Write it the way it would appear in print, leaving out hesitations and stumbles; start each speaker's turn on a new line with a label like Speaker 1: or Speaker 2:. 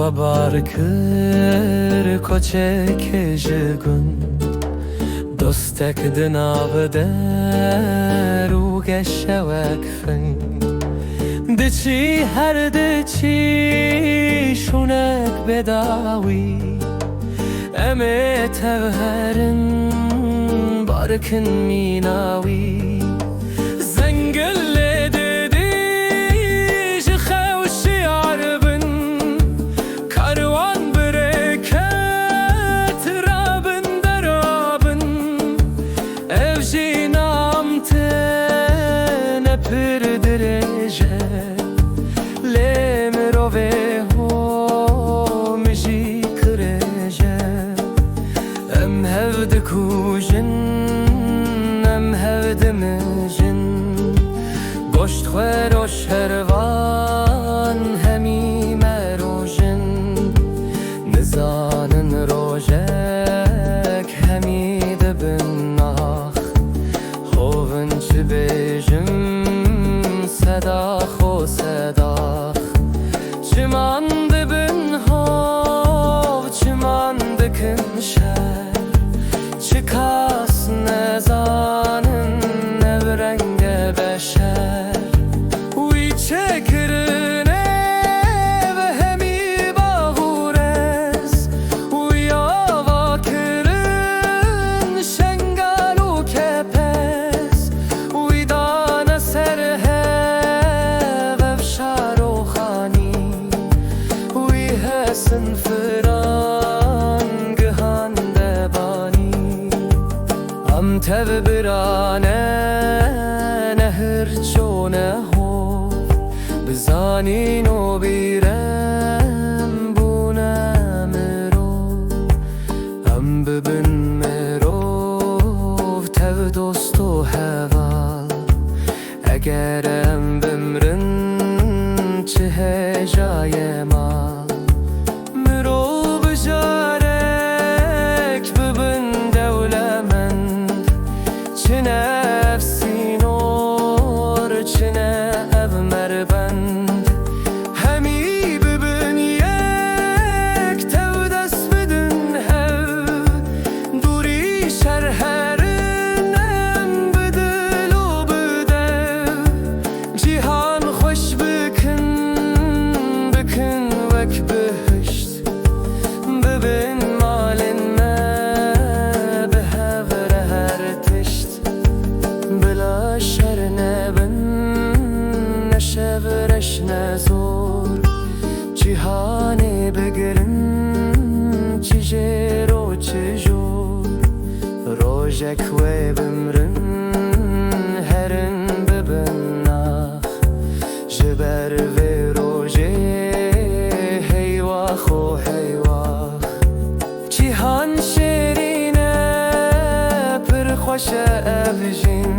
Speaker 1: barkır koçek jgün dostek dinavde ru geçevek fin diçi her diçi şunek bedawi eme tevherin barkın minawi گشت خویر و شروان همی مروژن نزانن روژک همی دبن ناخ خوون چی بیجم صداخ و صداخ چمان دبن هاو چمان دکن شر چی کس نزانن نبرنگ بشر تب برانه نهر چونه هو بزانین و بیرم بونه مرو هم ببین مرو تب دوست و هوال اگرم بمرن چه جای مال مرو بجارک ببین نفسی نور چنه اب مربند همی ببین یک تو دست بدن هر دوری شرهرنم بدل و بدل جیهان خوش بکن بکن وک بهشت ببین مالن شبرش نزور جهانی بگرن چجر و چجور روژک و بمرن هرن ببن ناخ جبر و روژه هیواخ و هیواخ جهان شیرینه پر خوش ابجین